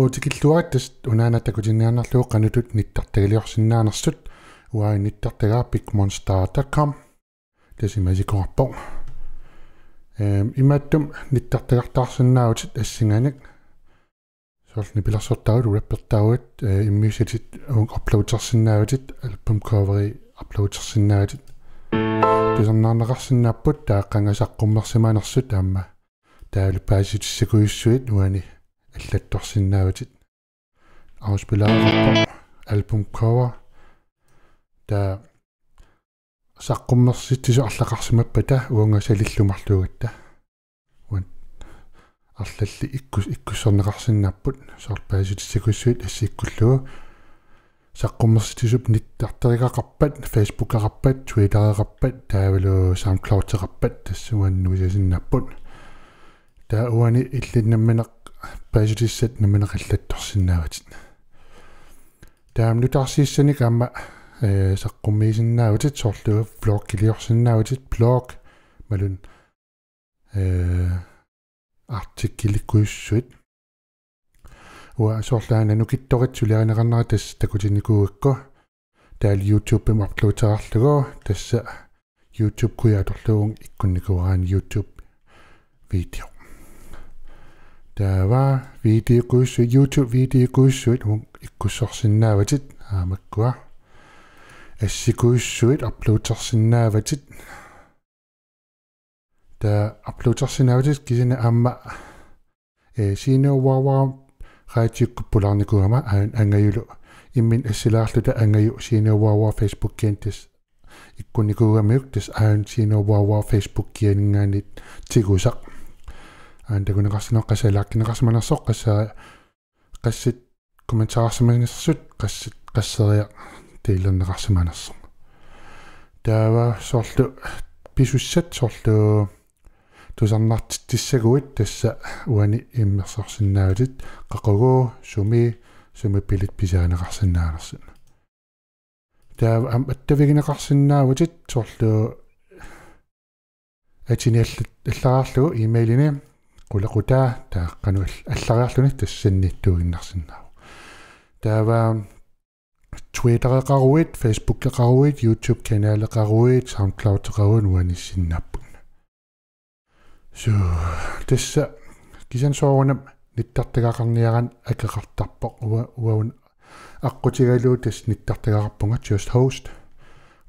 nuutikilluarit tas unaanattakutinngiarnerluo qanutut nittartagaliorsinnaanersut uainittartagaa bigmonster.com tasimasikorpo imattum nittartagartaarsinnaagutit assinganik soorni pilarsortagut rappertaagut immusitit uploadersinnaagutit album coveri uploadersinnaagutit tusarnaarnaqarsinnaapпут taaqqangasaqqummersimaanersut aamma taaluppaasitissakuyussuit uani аллатторсиннаагатит ауспилаараппа album cover та саққуммерситсису арлақарсимаппата уангасалиллумарлугатта уан арлалли иккуссорнеқарсиннааппут соорпааситиссакуссуит ассиккуллугу саққуммерситсисуп ниттартерикақарпат Facebook-ақарпат Twitter-еқарпат таавалу SoundCloud-еқарпат тассуаннуисасиннааппут таа уани иллиннамминеқ пааситиссат наминеқаллатторсиннааватит таамнутарсииссаник аама саққуммиисиннааватит соорлуга влог килиорсиннааватит блог малун артиккиликкуйуссуит уа соорлаана нукитторит сулиаринеқарнера тас такутиникуугакку таал YouTube-им апплоутерарлугу тасса YouTube куяаторлугун иккунникуараани YouTube видео тава видеокуйссу YouTube видеокуйссуит иккуссорсиннааватит аамаккуа ассикуйссуит апплоутерсиннааватит та апплоутерсиннааватит кисина аама синеувава хаатиккуппулаарникуама ангаюлу иммин ассилаарлута ангаю синеувава Facebook кентис иккуникуугамиук тас аан синеувава Facebook кианингаанит тигусақ андагунеқарсинеққасалаақкинеқарсиманерсоқ қассаа qassит комментаарсиманерсут qasseriа теилернеқарсиманерсо таава соорлу писуссат соорлу тусарнартиссагуит тасса уани иммерсорсиннааватит қақугуу сумипилит писаанеқарсинаанерсут таава аттавигинеқарсинааватит соорлу атиниаллат аллараарлугу имейлини qulaqutаа taaqqanu allariarluni tassannittuuginnarsinnaa taava Twitter-eqaruit Facebook-eqaruit YouTube-kanaleqaruit SoundCloud-eqaruit uanissinnaappu so tassa kisan soorunam nittartagaqarniaran akeqartarpoq uaun aqqutigaluu tass nittartagaqarpunga just host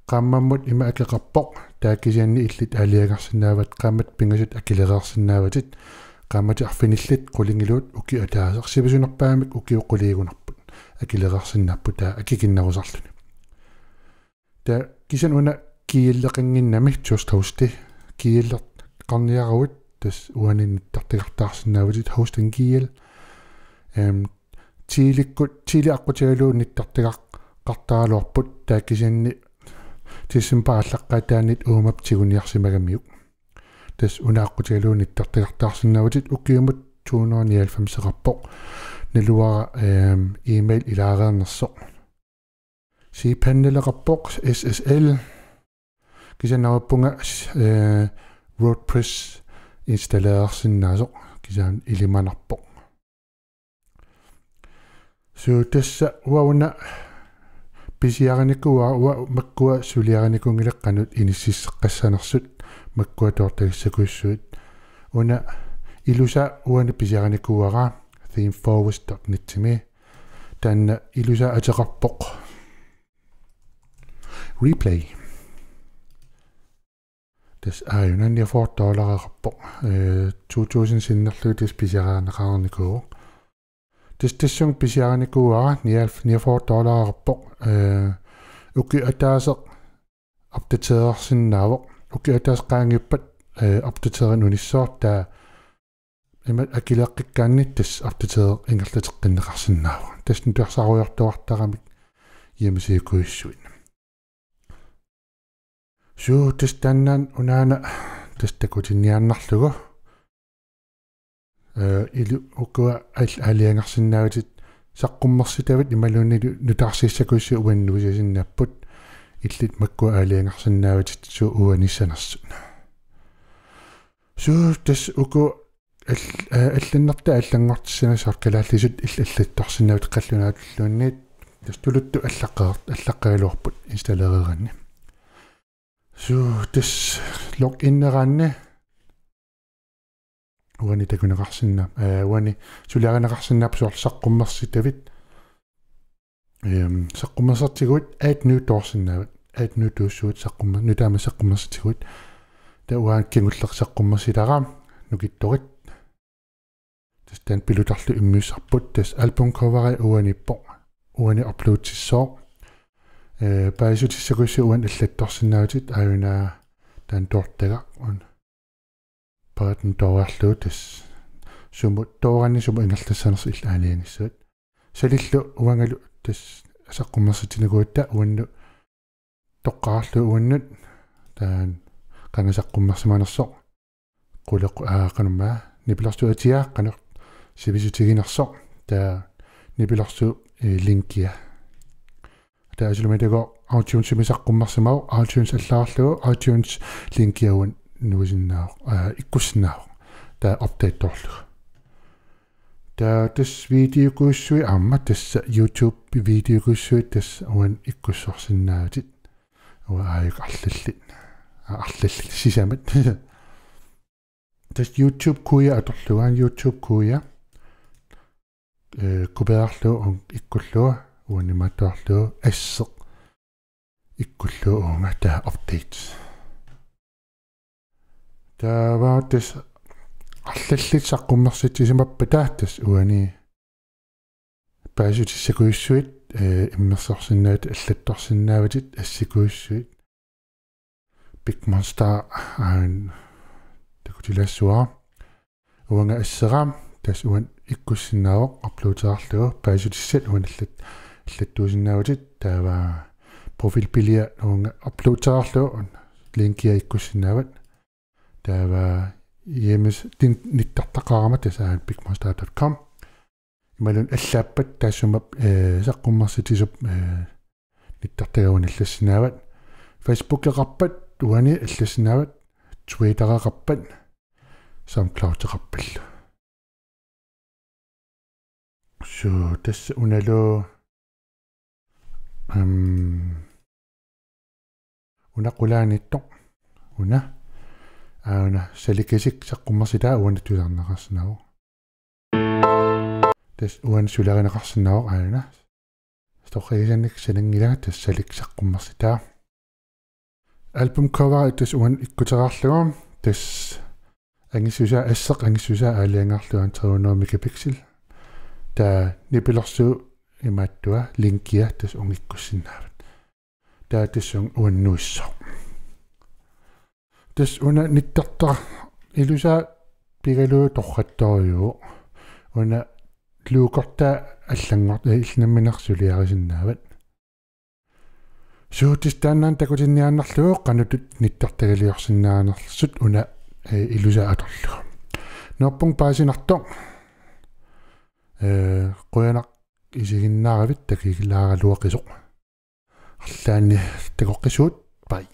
qammammut ima akeqarpoq taakisianni illit aliagarsinnaavat qammat pingasut akilereersinnaawatit qammati arfinillit qulingiluut uki ataaser sivisunerpaamik uki uquliigunarput akilereersinnaappu taa akikinnarusarluni taa kisan una kiilleqinginnami just hosti kiillerqarniaravut tas uaninittartigartaarsinnaavatit hosting kiil tiiliaqqutigaluu nittartigaqartaaluarput taakisianni тиссимпааллаққатаанит уумап тигуниарсимагамиук тас унааққутигалуунниттартиартаарсинааватит укиумут 299-сеқарпоқ налуара имейл илаареернерсоқ сипаннелеқарпоқ SSL кисанаваппунга WordPress инсталлеерсиннаасоқ кисаан илиманарпоқ су тасса уауна писиараникуа маккуа сулиараникунгилеққанут иниссиссеққассанерсут маккуа тоортагиссакуиссуит уна илуса уана писиараникуара themeforward.net-тими таанна илуса атеқарпоқ replay тас ааюнанни $4 2000 синнерлуг тас писиараанеқарникуу тассун писиараникууара $4 уки атаасеқ апдатеерсиннаавоқ уки атаас qaangiuppat апдатеерин униссоортаа имат акилеққиккааннит тас апдатеер ингерлатеққиннеқарсинаава тасн туарсаруйортуартарамик ямсиикуиссуит суу тас таннаан унаана тас такутинниарнарлугу илу укуа алиангарсинааватит саққуммерситавит ималуунилу нутаарсиссакуисси уаннуисасиннааппут иллит маккуа алиангарсинааватит суу уаниссанерсут суу тас уку алланнарта аллангортиссанасаар калааллисут иллатторсинаут қаллунаатуллуунниит тастулутту аллаққагалуарпут инсталлерееранни тас логиннераанни уани такунеқарсинна уани сулиаринеқарсиннаап суарлсаққуммерситавит саққуммерсартигуит 8 нуутторсиннаават 8 нуутуussуут саққумма нутаама саққуммерситигуит тауаан кингуллерсаққуммерсилараам нукитторит тас тан пилутарлу иммиусарпут тас альбум ковери уаниппо уани апплоудтиссоо паисутиссакуссу уан аллатторсинаавтит аюна тан тортага он паатн тоарлуу тас суму тооранни суму ингерлассанерс иллаанианиссуут салиллу уангалу тас асаққуммерситинагуутта уанну тоққаарлу уаннут таан qangasaqqummарсиманерсо qulеq аақанумаа нипилэрсуатиааққанер сивисутигинерсо таа нипилэрсу линкия таасулуматаго iTunes симисаққуммарсимау iTunes аллаарлугу iTunes линкиауан нуисиннаав иккуссиннаав таа апдейтторлуг таа тас видеокуссуи аама тасса YouTube видеокуссуи тас уан иккуссорсиннаавтит уа аайк арлаллит арлалли сисамат тас YouTube куя аторлугаан YouTube куя кубеарлу он иккуллуа уаниматаарлу ассеқ иккуллу онга таа апдейт таа тас арлаллит саққуммерситсимаппа тааттас уани паасутиссакуиссуит иммерсорсиннаат аллатторсиннааватит ассикуиссуит Big Monster ан такутилассуа уанга ассерам тас уан иккуссиннаавоқ апплоудеарлугу паасутиссат уан аллаттуусиннааватит таава профилпилиа уанга апплоудеарлугу линкиа иккуссиннаават таава емес тин ниттартақарама тасаан bigmonster.com ималун аллааппат таасумап саққуммарситисуп ниттартагауна аллассинаават Facebook эқарпат уани аллассинаават Twitter эқарпат SoundCloud эқарпаллу so тас уналу унақулаанитто уна саликасик саққуммарситаа уани тулаарнеқарсинаа тас уан суларинеқарсинаа аана стохиисанник салангилаа тас салик саққуммарситаа альбум cover тас уан иккутераарлугум тас ангисуса ассеқ ангисуса аалиангаарлуан 300 мегапиксел таа нипилэрсу имааттуа линкиа тас унгиккуссиннаават таа тассун уаннуиссо тас уна ниттартар илуса пигалуу торратториу уна луукорта аллангорт иллнамминерсулиарисиннаават суутис тааннаан такутинниааннарлугу qanutut ниттартагалиорсиннаанерлсут уна илуса аторлугу норпун паасинарто qoyanaq isигиннааравит такигилааралуақисоқ арлаани такоққисуут пай